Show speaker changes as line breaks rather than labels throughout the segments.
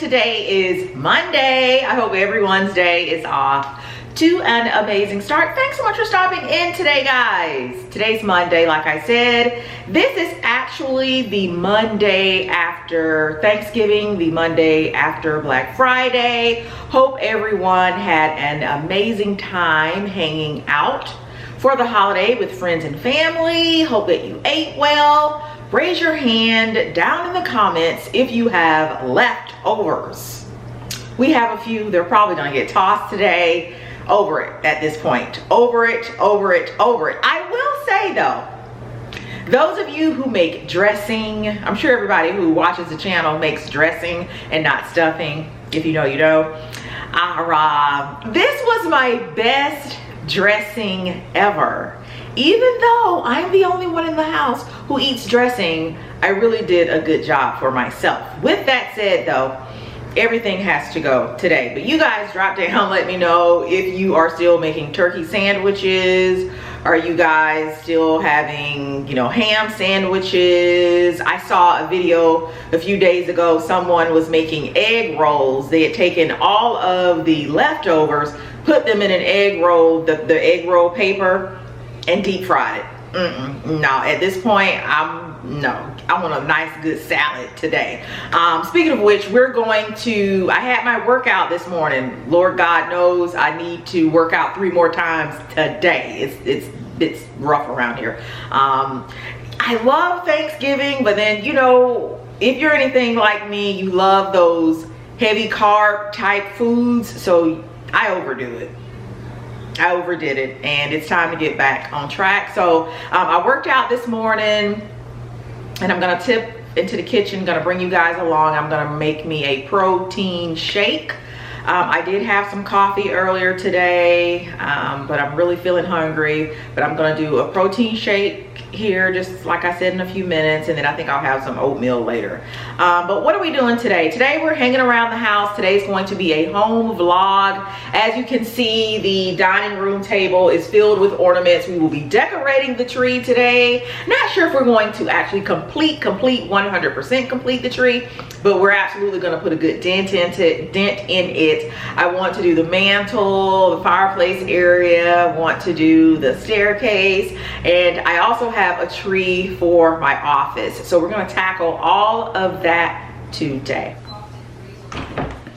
Today is Monday. I hope everyone's day is off to an amazing start. Thanks so much for stopping in today, guys. Today's Monday, like I said. This is actually the Monday after Thanksgiving, the Monday after Black Friday. Hope everyone had an amazing time hanging out for the holiday with friends and family. Hope that you ate well. Raise your hand down in the comments if you have leftovers. We have a few. They're probably gonna get tossed today. Over it at this point. Over it. I will say though, those of you who make dressing, I'm sure everybody who watches the channel makes dressing and not stuffing. If you know, you know. This was my best dressing ever. Even though I'm the only one in the house who eats dressing, I really did a good job for myself. With that said though, everything has to go today. But you guys drop down, let me know if you are still making turkey sandwiches. Are you guys still having, you know, ham sandwiches? I saw a video a few days ago, someone was making egg rolls. They had taken all of the leftovers, put them in an egg roll, the egg roll paper, and deep fried it. No, at this point, I want a nice good salad today. Speaking of which, I had my workout this morning. Lord God knows I need to work out 3 more times today. It's rough around here. I love Thanksgiving, but then, you know, if you're anything like me, you love those heavy carb type foods, so I overdo it. I overdid it, and it's time to get back on track. So I worked out this morning, and I'm gonna tip into the kitchen, gonna bring you guys along. I'm gonna make me a protein shake. I did have some coffee earlier today, but I'm really feeling hungry. But I'm gonna do a protein shake here, just like I said, in a few minutes, and then I think I'll have some oatmeal later. But what are we doing today? Today we're hanging around the house. Today's going to be a home vlog. As you can see, the dining room table is filled with ornaments. We will be decorating the tree today. Not sure if we're going to actually complete 100% complete the tree, but we're absolutely going to put a good dent in it. I want to do the mantle, the fireplace area, want to do the staircase, and I also have a tree for my office. So we're going to tackle all of that today.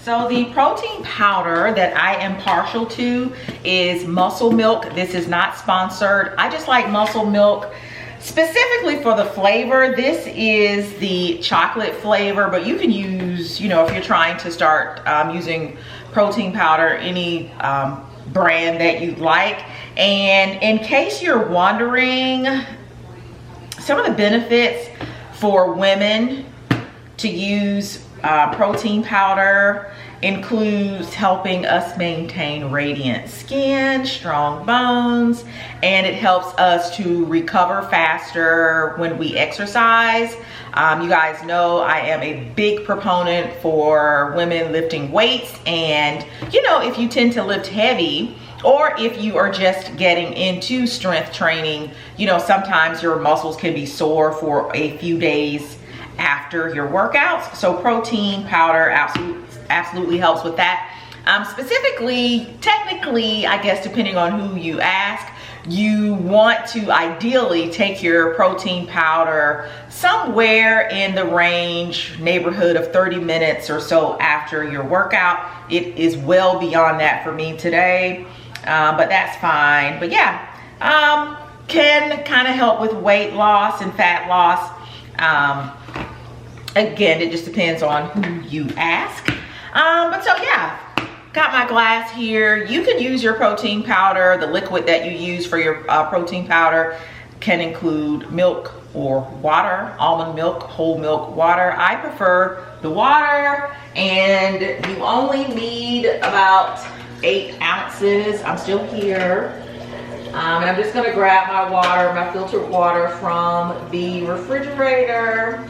So the protein powder that I am partial to is Muscle Milk. This is not sponsored. I just like Muscle Milk specifically for the flavor. This is the chocolate flavor, but you can use, you know, if you're trying to start using protein powder, any brand that you'd like. And in case you're wondering, some of the benefits for women to use protein powder includes helping us maintain radiant skin, strong bones, and it helps us to recover faster when we exercise. You guys know I am a big proponent for women lifting weights, and you know, if you tend to lift heavy, or if you are just getting into strength training, you know, sometimes your muscles can be sore for a few days after your workouts. So protein powder absolutely helps with that. Specifically, technically, I guess depending on who you ask, you want to ideally take your protein powder somewhere in the neighborhood of 30 minutes or so after your workout. It is well beyond that for me today, but that's fine. But yeah, can kind of help with weight loss and fat loss. Again, it just depends on who you ask. But so yeah, got my glass here. You could use your protein powder. The liquid that you use for your protein powder can include milk or water, almond milk, whole milk, water. I prefer the water, and you only need about 8 ounces. I'm still here. And I'm just gonna grab my water, my filtered water from the refrigerator.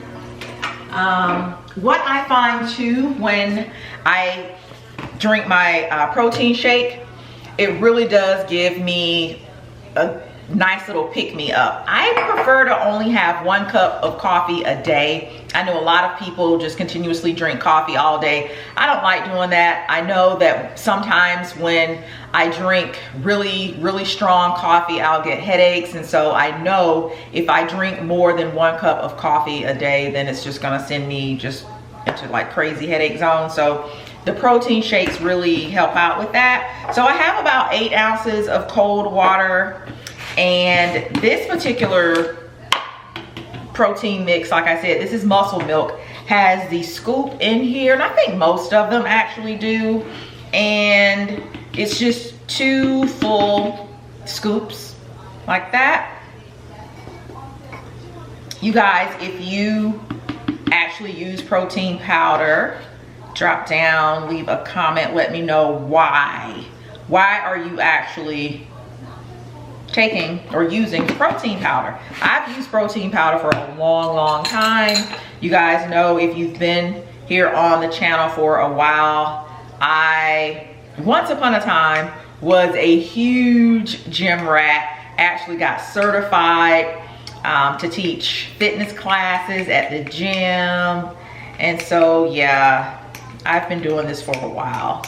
What I find too when I drink my protein shake, it really does give me a nice little pick-me-up. I prefer to only have 1 cup of coffee a day. I know a lot of people just continuously drink coffee all day. I don't like doing that. I know that sometimes when I drink really strong coffee, I'll get headaches. And so I know if I drink more than 1 cup of coffee a day, then it's just gonna send me just into like crazy headache zone. So the protein shakes really help out with that. So I have about 8 ounces of cold water, and this particular protein mix, like I said, this is Muscle Milk, has the scoop in here, and I think most of them actually do, and it's just 2 full scoops like that. You guys, if you actually use protein powder, drop down, leave a comment, let me know why are you actually taking or using protein powder. I've used protein powder for a long time. You guys know, if you've been here on the channel for a while, I once upon a time was a huge gym rat. Actually got certified to teach fitness classes at the gym, and so yeah, I've been doing this for a while.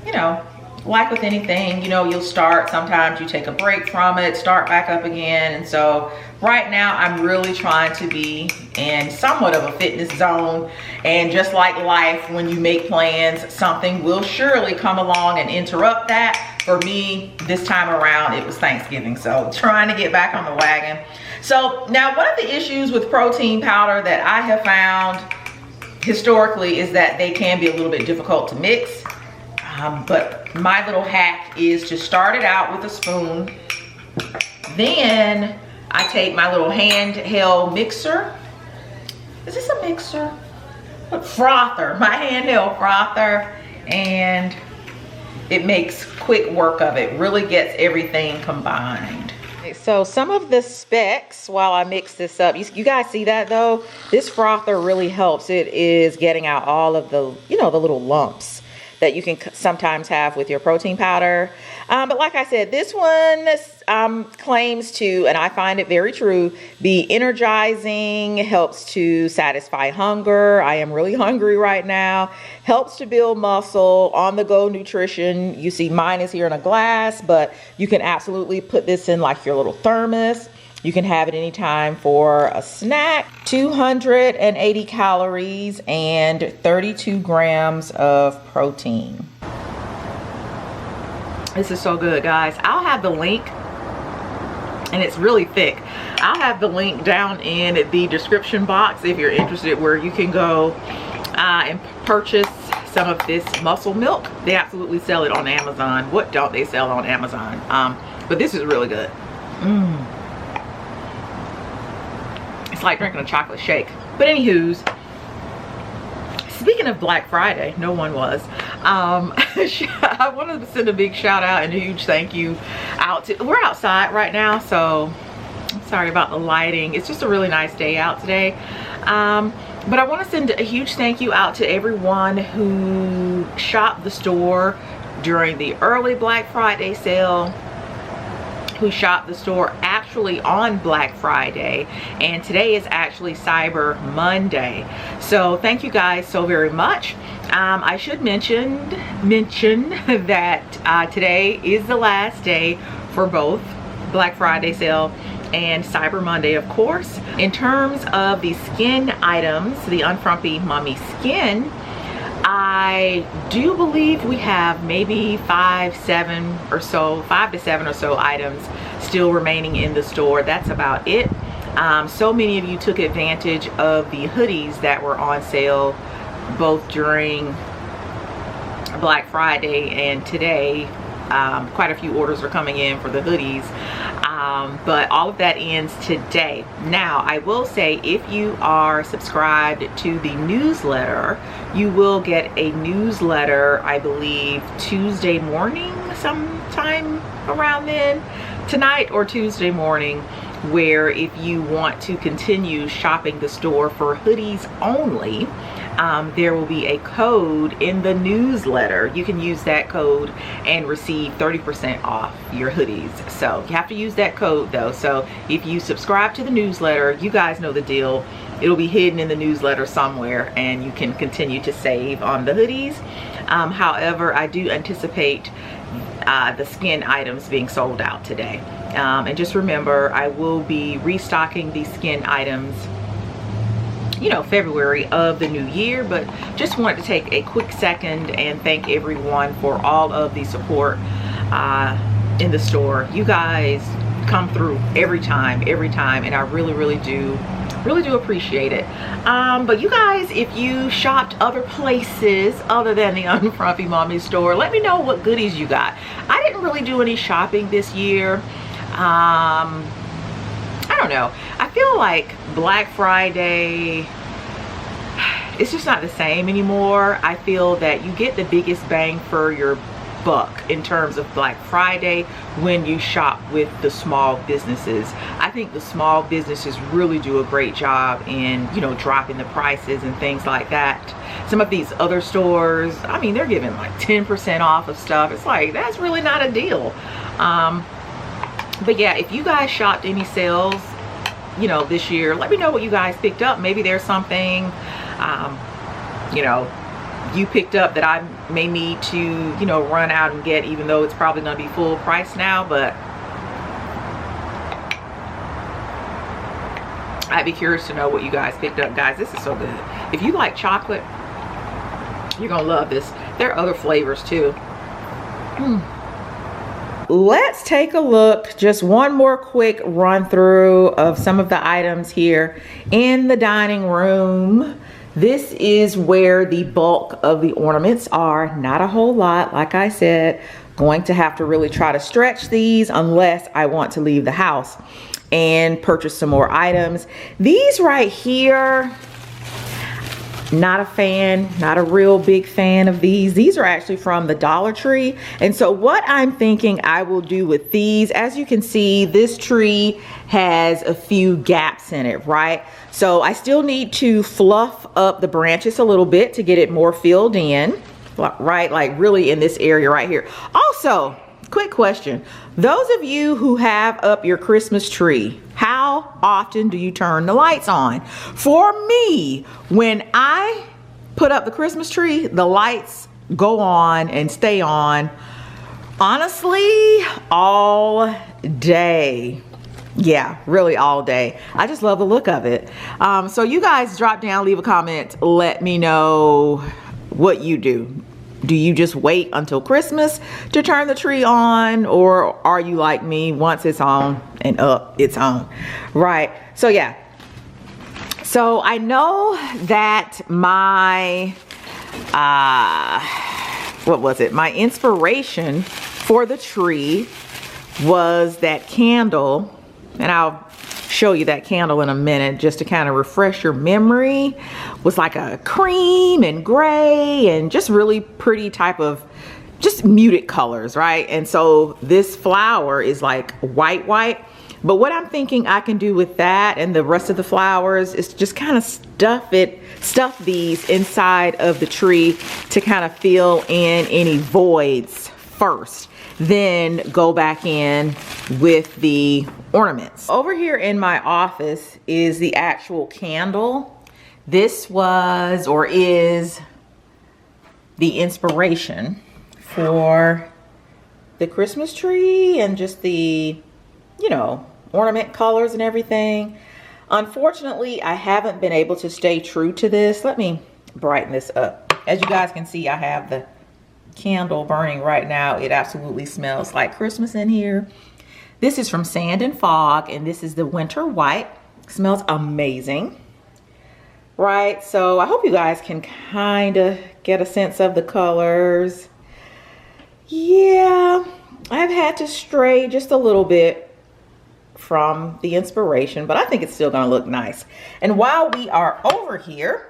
You know, like with anything, you know, you'll start, sometimes you take a break from it, start back up again. And so right now I'm really trying to be in somewhat of a fitness zone. And just like life, when you make plans, something will surely come along and interrupt that. For me, this time around, it was Thanksgiving, so trying to get back on the wagon. So now, one of the issues with protein powder that I have found historically is that they can be a little bit difficult to mix. But my little hack is to start it out with a spoon. Then I take my little handheld mixer. Is this a mixer? Frother, my handheld frother, and it makes quick work of it. Really gets everything combined. So some of the specs while I mix this up, you guys see that though? This frother really helps. It is getting out all of the, you know, the little lumps that you can sometimes have with your protein powder. But like I said, this one claims to, and I find it very true, be energizing, helps to satisfy hunger. I am really hungry right now. Helps to build muscle, on-the-go nutrition. You see mine is here in a glass, but you can absolutely put this in like your little thermos. You can have it anytime for a snack. 280 calories and 32 grams of protein. This is so good, guys. I'll have the link, and it's really thick. I'll have the link down in the description box if you're interested, where you can go and purchase some of this Muscle Milk. They absolutely sell it on Amazon. What don't they sell on Amazon? But this is really good. It's like drinking a chocolate shake. But anywho's, speaking of Black Friday, no one was. I wanted to send a big shout out and a huge thank you out to, we're outside right now, so I'm sorry about the lighting. It's just a really nice day out today. But I want to send a huge thank you out to everyone who shopped the store during the early Black Friday sale, who shopped the store actually on Black Friday, and today is actually Cyber Monday. So thank you guys so very much. I should mention that today is the last day for both Black Friday sale and Cyber Monday, of course. In terms of the skin items, the Unfrumpy Mommy skin, I do believe we have maybe 5 to 7 or so items still remaining in the store. That's about it. So many of you took advantage of the hoodies that were on sale both during Black Friday and today. Quite a few orders are coming in for the hoodies, but all of that ends today. Now, I will say, if you are subscribed to the newsletter, you will get a newsletter, I believe, Tuesday morning, sometime around then, tonight or Tuesday morning, where if you want to continue shopping the store for hoodies only, there will be a code in the newsletter. You can use that code and receive 30% off your hoodies. So you have to use that code though. So if you subscribe to the newsletter, you guys know the deal. It'll be hidden in the newsletter somewhere and you can continue to save on the hoodies. However, I do anticipate the skin items being sold out today. And just remember, I will be restocking these skin items, you know, February of the new year. But just wanted to take a quick second and thank everyone for all of the support in the store. You guys come through every time, and I really do appreciate it. But you guys, if you shopped other places other than the Unfrumpy Mommy store, let me know what goodies you got. I didn't really do any shopping this year. I don't know, I feel like Black Friday, it's just not the same anymore. I feel that you get the biggest bang for your buck in terms of Black Friday when you shop with the small businesses. I think the small businesses really do a great job in, you know, dropping the prices and things like that. Some of these other stores, I mean, they're giving like 10% off of stuff. It's like, that's really not a deal. But yeah, if you guys shopped any sales, you know, this year, let me know what you guys picked up. Maybe there's something, you know, you picked up that I may need to, you know, run out and get, even though it's probably going to be full price now. But I'd be curious to know what you guys picked up. Guys, this is so good. If you like chocolate, you're gonna love this. There are other flavors too. Let's take a look, just one more quick run through of some of the items here in the dining room. This is where the bulk of the ornaments are. Not a whole lot, like I said. Going to have to really try to stretch these unless I want to leave the house and purchase some more items. These right here, not a fan, not a real big fan of these. These are actually from the Dollar Tree. And so what I'm thinking I will do with these, as you can see, this tree has a few gaps in it, right? So I still need to fluff up the branches a little bit to get it more filled in, right? Like really in this area right here. Also, quick question. Those of you who have up your Christmas tree, how often do you turn the lights on? For me, when I put up the Christmas tree, the lights go on and stay on, honestly, all day. Yeah, really all day. I just love the look of it. So you guys drop down, leave a comment, let me know what you do. Do you just wait until Christmas to turn the tree on, or are you like me, once it's on and up, it's on, right? So yeah, so I know that my what was it, my inspiration for the tree was that candle, and I'll show you that candle in a minute just to kind of refresh your memory. Was like a cream and gray and just really pretty type of just muted colors, right? And so this flower is like white. But what I'm thinking I can do with that and the rest of the flowers is just kind of stuff these inside of the tree to kind of fill in any voids first, then go back in with the ornaments. Over here in my office is the actual candle. This was, or is, the inspiration for the Christmas tree and just the, you know, ornament colors and everything. Unfortunately, I haven't been able to stay true to this. Let me brighten this up. As you guys can see, I have the candle burning right now. It absolutely smells like Christmas in here. This is from Sand and Fog, and this is the Winter White. Smells amazing, right? So I hope you guys can kind of get a sense of the colors. Yeah, I've had to stray just a little bit from the inspiration, but I think it's still gonna look nice. And while we are over here,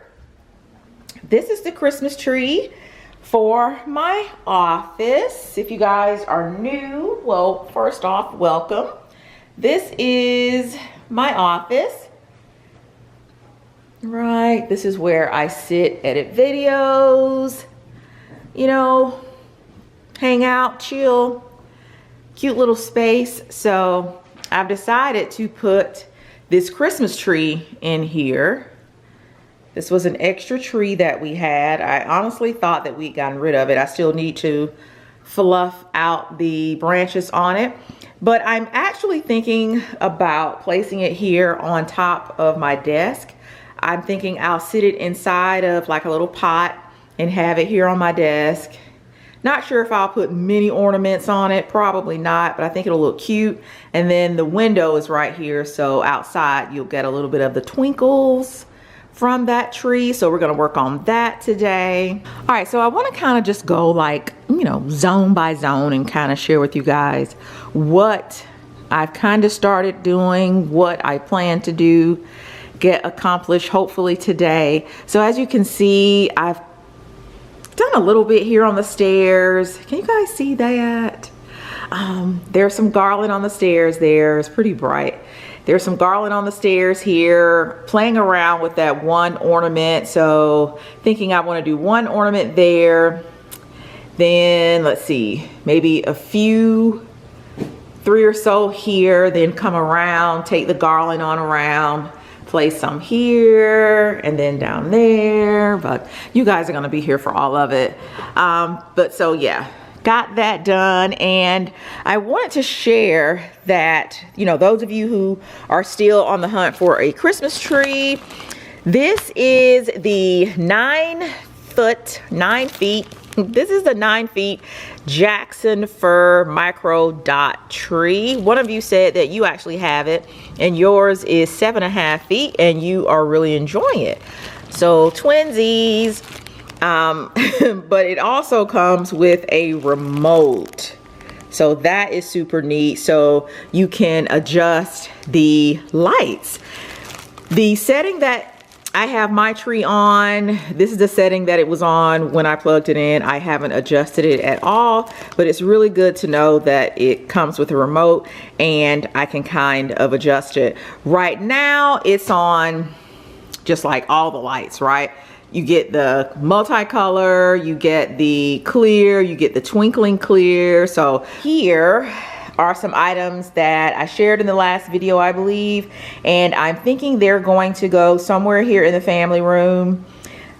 this is the Christmas tree for my office. If you guys are new, well, first off, welcome. This is my office. Right, this is where I sit, edit videos, you know, hang out, chill, cute little space. So I've decided to put this Christmas tree in here. This was an extra tree that we had. I honestly thought that we'd gotten rid of it. I still need to fluff out the branches on it. But I'm actually thinking about placing it here on top of my desk. I'm thinking I'll sit it inside of like a little pot and have it here on my desk. Not sure if I'll put many ornaments on it, probably not, but I think it'll look cute. And then the window is right here, so outside you'll get a little bit of the twinkles from that tree. So we're gonna work on that today. All right, so I wanna kind of just go like, you know, zone by zone and kind of share with you guys what I've kind of started doing, what I plan to do, get accomplished hopefully today. So as you can see, I've done a little bit here on the stairs. Can you guys see that? There's some garland on the stairs there. It's pretty bright. There's some garland on the stairs here, playing around with that one ornament. So thinking I want to do one ornament there. Then let's see, maybe a few, 3 or so here, then come around, take the garland on around, place some here and then down there, but you guys are going to be here for all of it. But so yeah, got that done. And I wanted to share that, you know, those of you who are still on the hunt for a Christmas tree, this is the 9 feet. This is the 9 feet Jackson fir micro dot tree. One of you said that you actually have it and yours is 7.5 feet and you are really enjoying it. So twinsies. But it also comes with a remote. So that is super neat. So you can adjust the lights. The setting that I have my tree on, this is the setting that it was on when I plugged it in. I haven't adjusted it at all, but it's really good to know that it comes with a remote and I can kind of adjust it. Right now it's on just like all the lights, right? You get the multicolor, you get the clear, you get the twinkling clear. So here are some items that I shared in the last video, I believe, and I'm thinking they're going to go somewhere here in the family room.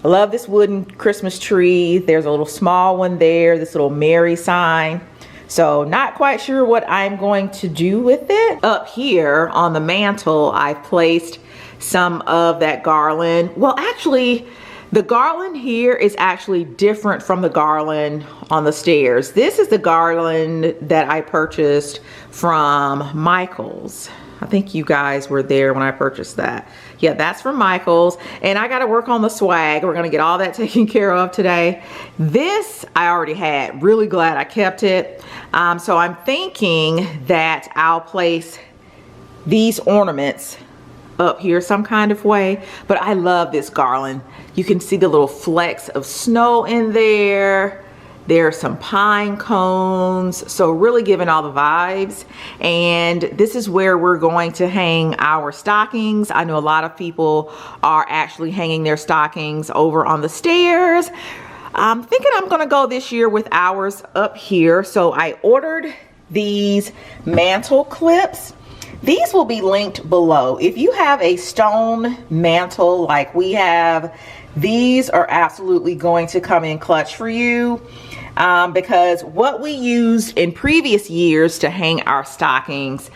I love this wooden Christmas tree. There's a little small one there, this little Mary sign. So not quite sure what I'm going to do with it. Up here on the mantle, I've placed some of that garland. Well, actually, the garland here is actually different from the garland on the stairs. This is the garland that I purchased from Michael's. I think you guys were there when I purchased that. Yeah, that's from Michael's. And I gotta work on the swag. We're gonna get all that taken care of today. This I already had. Really glad I kept it. So I'm thinking that I'll place these ornaments up here some kind of way, but I love this garland. You can see the little flecks of snow in there. There are some pine cones, so really giving all the vibes. And this is where we're going to hang our stockings. I know a lot of people are actually hanging their stockings over on the stairs. I'm thinking I'm gonna go this year with ours up here. So I ordered these mantle clips. These will be linked below. If you have a stone mantle like we have, these are absolutely going to come in clutch for you, because what we used in previous years to hang our stockings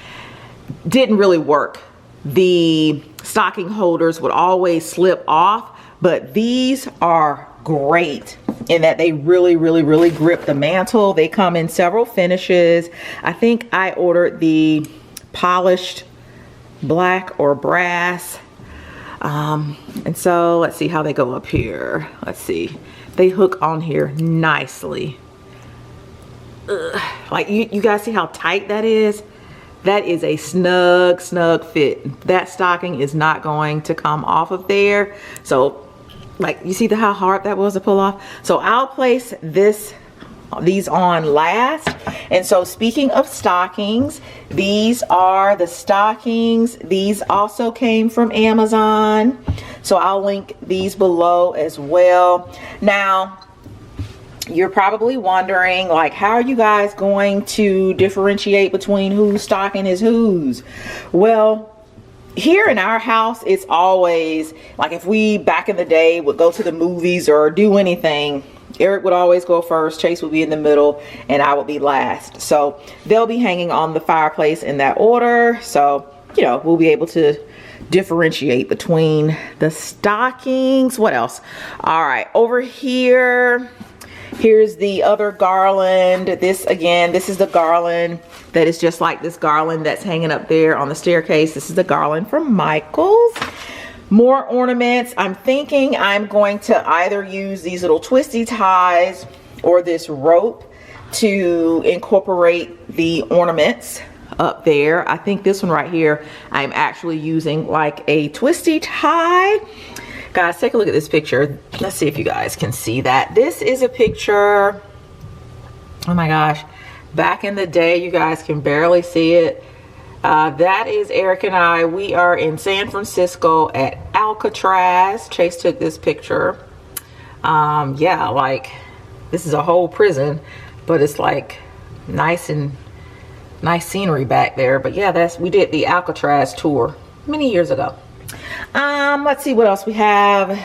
didn't really work. The stocking holders would always slip off, but these are great in that they really grip the mantle. They come in several finishes. I think I ordered the polished black or brass, and so let's see how they go up here. Let's see, they hook on here nicely. Like you guys see how tight that is? That is a snug fit. That stocking is not going to come off of there. So like you see how hard that was to pull off. So I'll place this on last. And so speaking of stockings, these are the stockings. These also came from Amazon, so I'll link these below as well. Now you're probably wondering, like, how are you guys going to differentiate between whose stocking is whose? Well, here in our house, it's always like, if we back in the day would go to the movies or do anything, Eric would always go first, Chase would be in the middle, and I would be last. So they'll be hanging on the fireplace in that order. So, you know, we'll be able to differentiate between the stockings. What else? All right, over here, here's the other garland. This, again, this is the garland that is just like this garland that's hanging up there on the staircase. This is the garland from Michael's. More ornaments. I'm thinking I'm going to either use these little twisty ties or this rope to incorporate the ornaments up there. I think this one right here, I'm actually using like a twisty tie. Guys, take a look at this picture. Let's see if you guys can see that. This is a picture, oh my gosh, back in the day. You guys can barely see it. That is Eric and I. We are in San Francisco at Alcatraz. Chase took this picture. Yeah, like, this is a whole prison, but it's like nice scenery back there. But yeah, we did the Alcatraz tour many years ago. Let's see what else we have.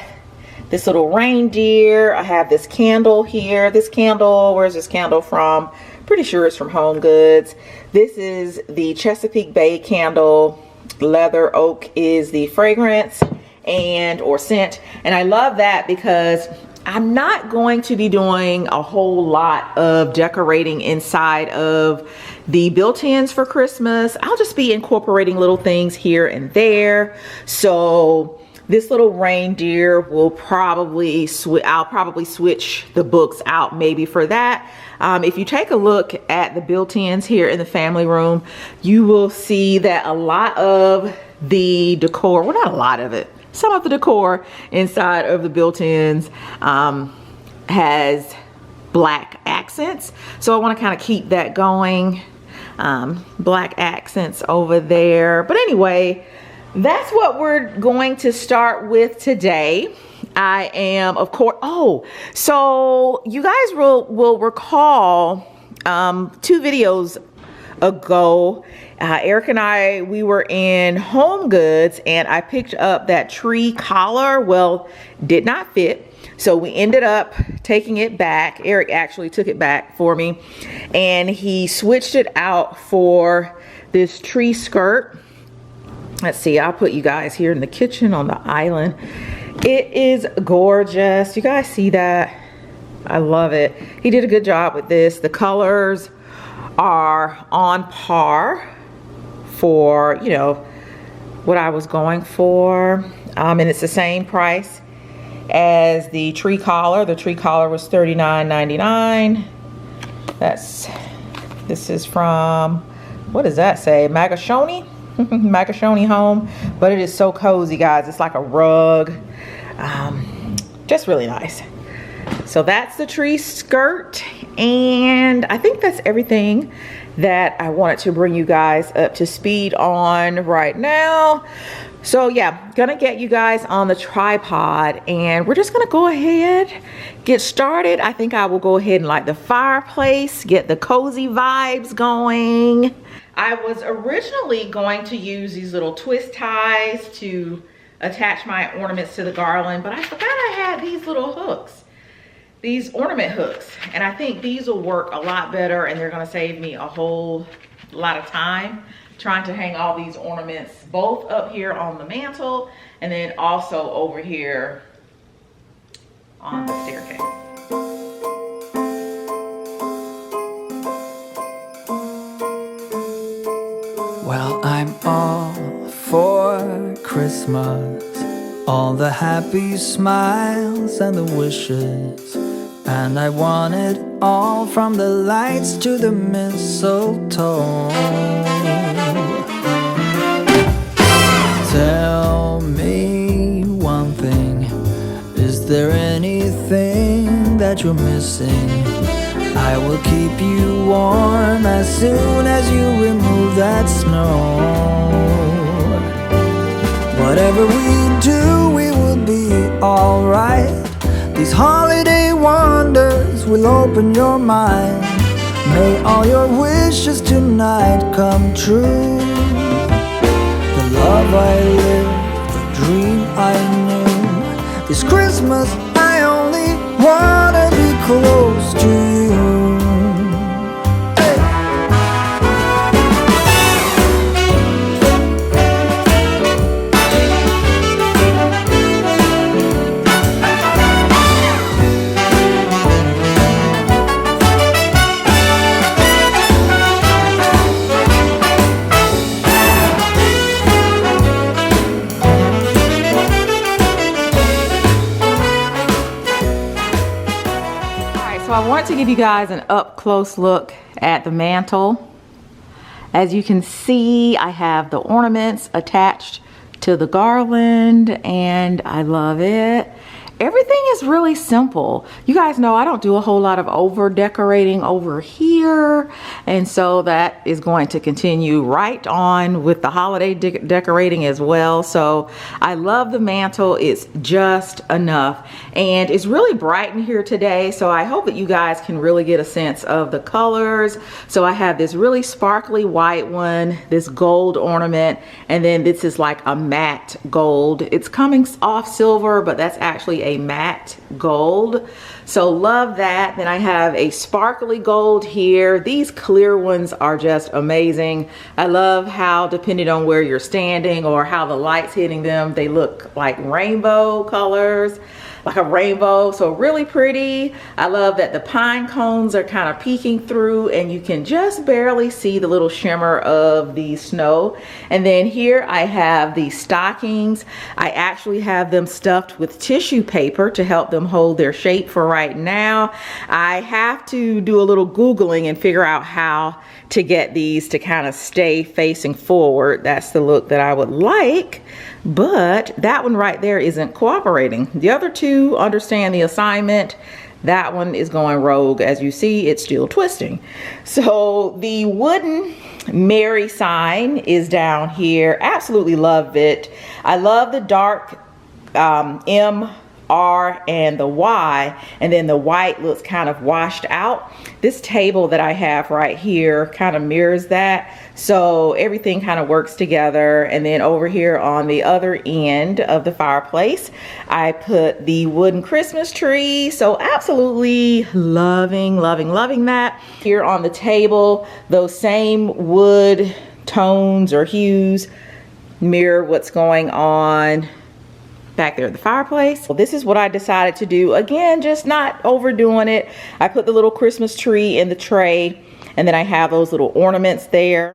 This little reindeer. I have this candle here. This candle, where's this candle from? Pretty sure it's from Home Goods. This is the Chesapeake Bay candle. Leather oak is the fragrance or scent. And I love that because I'm not going to be doing a whole lot of decorating inside of the built-ins for Christmas. I'll just be incorporating little things here and there. So this little reindeer will probably I'll probably switch the books out maybe for that. If you take a look at the built-ins here in the family room, you will see that a lot of the decor, well, not a lot of it, some of the decor inside of the built-ins has black accents. So I want to kind of keep that going. Black accents over there. But anyway, that's what we're going to start with today. I am, of course, oh, so you guys will recall 2 videos ago, Eric and I, we were in Home Goods and I picked up that tree collar. Well, did not fit. So we ended up taking it back. Eric actually took it back for me and he switched it out for this tree skirt. Let's see, I'll put you guys here in the kitchen on the island. It is gorgeous. You guys see that? I love it. He did a good job with this. The colors are on par for, you know, what I was going for. And it's the same price as the tree collar. The tree collar was $39.99. This is from, what does that say? Magashoni? Magashoni Home. But it is so cozy, guys. It's like a rug. Just really nice. So that's the tree skirt, and I think that's everything that I wanted to bring you guys up to speed on right now. So yeah, gonna get you guys on the tripod and we're just gonna go ahead, get started. I think I will go ahead and light the fireplace, get the cozy vibes going. I was originally going to use these little twist ties to attach my ornaments to the garland, but I forgot I had these little hooks, these ornament hooks, and I think these will work a lot better and they're gonna save me a whole lot of time trying to hang all these ornaments both up here on the mantle and then also over here on the staircase.
Well, I'm all for Christmas, all the happy smiles and the wishes, and I want it all from the lights to the mistletoe. Tell me one thing, is there anything that you're missing? I will keep you warm as soon as you remove that snow. Whatever we do, we will be alright. These holiday wonders will open your mind. May all your wishes tonight come true. The love I lived, the dream I knew. This Christmas I only wanna be close to you.
So I want to give you guys an up close look at the mantle. As you can see, I have the ornaments attached to the garland and I love it. Everything is really simple. You guys know I don't do a whole lot of over decorating over here, and so that is going to continue right on with the holiday decorating as well. So I love the mantle. It's just enough, and it's really bright in here today, so I hope that you guys can really get a sense of the colors. So I have this really sparkly white one, this gold ornament, and then this is like a matte gold. It's coming off silver, but that's actually a matte gold, so love that. Then I have a sparkly gold here. These clear ones are just amazing. I love how, depending on where you're standing or how the light's hitting them, they look like rainbow colors, like a rainbow, so really pretty. I love that the pine cones are kind of peeking through and you can just barely see the little shimmer of the snow. And then here I have the stockings. I actually have them stuffed with tissue paper to help them hold their shape for right now. I have to do a little Googling and figure out how to get these to kind of stay facing forward. That's the look that I would like, but that one right there isn't cooperating. The other two understand the assignment. That one is going rogue. As you see, it's still twisting. So the wooden Mary sign is down here. Absolutely love it. I love the dark M, R, and the Y, and then the white looks kind of washed out. This table that I have right here kind of mirrors that, so everything kind of works together. And then over here on the other end of the fireplace, I put the wooden Christmas tree. So absolutely loving that. Here on the table, those same wood tones or hues mirror what's going on back there at the fireplace. Well, this is what I decided to do. Again, just not overdoing it. I put the little Christmas tree in the tray, and then I have those little ornaments there.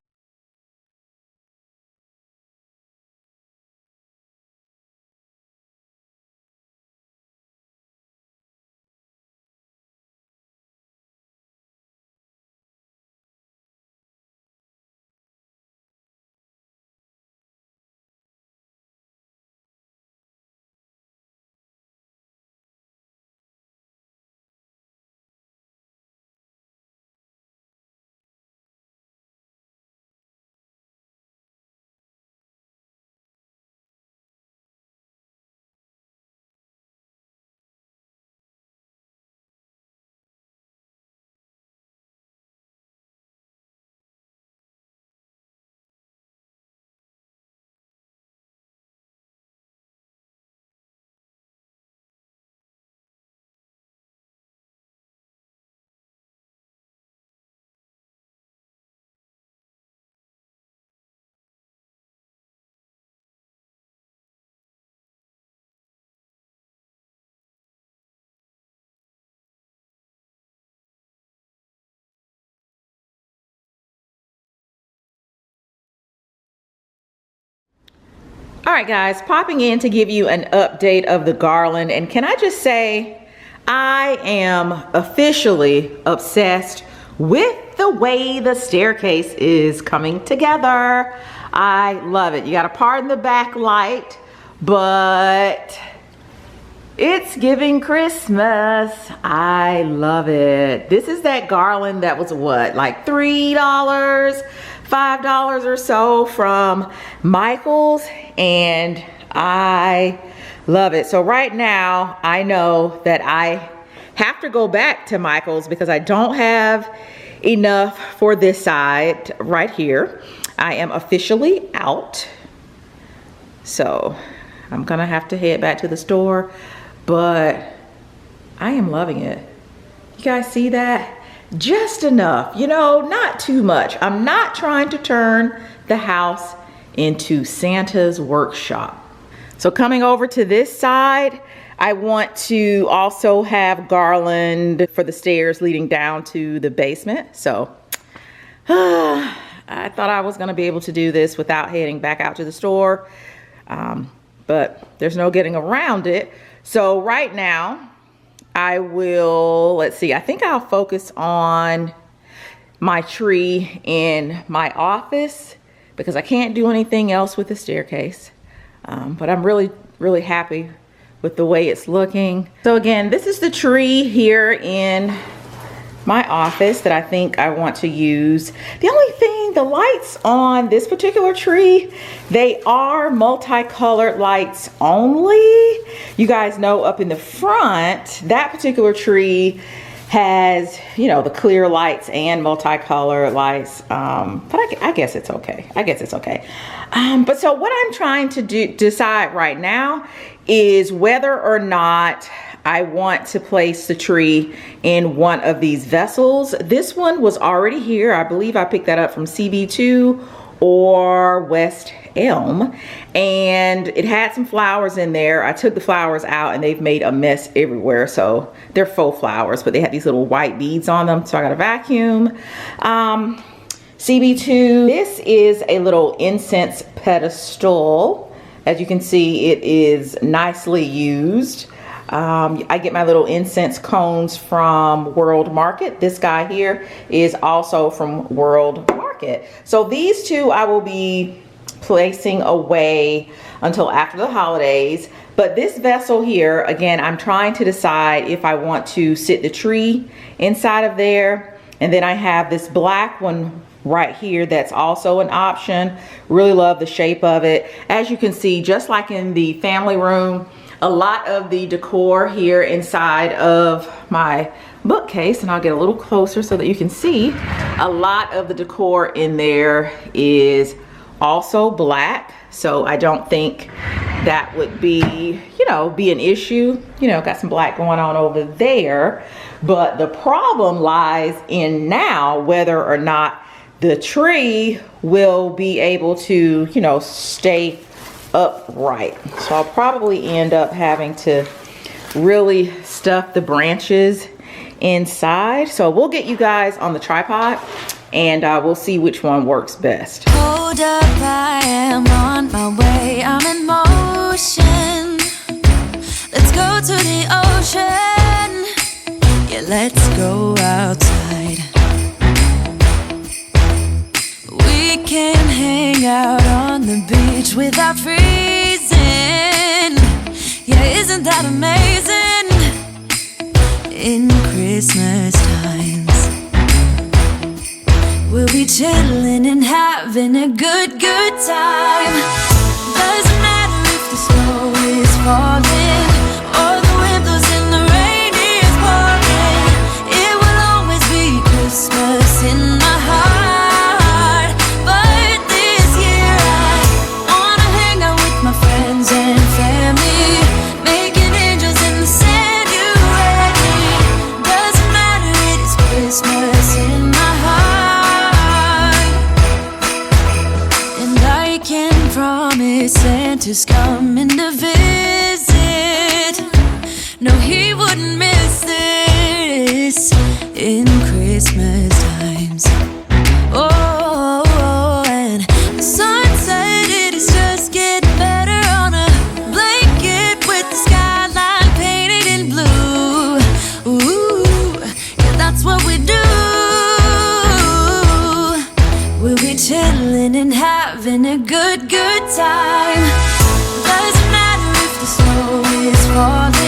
All right, guys, popping in to give you an update of the garland. And can I just say, I am officially obsessed with the way the staircase is coming together. I love it. You got to pardon the backlight, but It's giving Christmas. I love it. This is that garland that was what, like $3, $5 or so from Michael's, and I love it. So right now I know that I have to go back to Michael's because I don't have enough for this side right here. I am officially out, so I'm gonna have to head back to the store, but I am loving it. You guys see that? Just enough, you know, not too much. I'm not trying to turn the house into Santa's workshop. So coming over to this side, I want to also have garland for the stairs leading down to the basement. So I thought I was gonna be able to do this without heading back out to the store, but there's no getting around it. So right now I will, let's see, I think I'll focus on my tree in my office because I can't do anything else with the staircase. But I'm really happy with the way it's looking. So again, this is the tree here in my office that I think I want to use. The only thing, the lights on this particular tree, they are multicolored lights only. You guys know up in the front, that particular tree has, you know, the clear lights and multicolored lights, but I guess it's okay. I guess it's okay. But so what I'm trying to decide right now is whether or not I want to place the tree in one of these vessels. This one was already here. I believe I picked that up from CB2 or West Elm, and it had some flowers in there. I took the flowers out and they've made a mess everywhere. So they're faux flowers, but they had these little white beads on them. So I got a vacuum. CB2, this is a little incense pedestal. As you can see, it is nicely used. I get my little incense cones from World Market. This guy here is also from World Market. So these two I will be placing away until after the holidays. But this vessel here, again, I'm trying to decide if I want to sit the tree inside of there. And then I have this black one right here that's also an option. Really love the shape of it. As you can see, just like in the family room, a lot of the decor here inside of my bookcase, and I'll get a little closer so that you can see, a lot of the decor in there is also black. So I don't think that would be, you know, be an issue. You know, got some black going on over there. But the problem lies in now whether or not the tree will be able to, you know, stay upright. So I'll probably end up having to really stuff the branches inside. So we'll get you guys on the tripod and we'll see which one works best.
Hold up, I am on my way, I'm in motion. Let's go to the ocean. Yeah, let's go outside. We can hang out on the beach without freezing. Yeah, isn't that amazing? In Christmas times, we'll be chilling and having a good time. Doesn't matter if the snow is falling or the wind blows and the rain is pouring. It will always be Christmas in my heart. But this year I wanna hang out with my friends and family, making angels in the sand. You ready? Doesn't matter, it is Christmas in my heart. And I can promise Santa's coming to visit. No, he wouldn't miss this in Christmas times. Oh, and the sunset, it is just getting better on a blanket with the skyline painted in blue. Ooh, yeah, that's what we do. We'll be chilling and having a good time. Doesn't matter if the snow is falling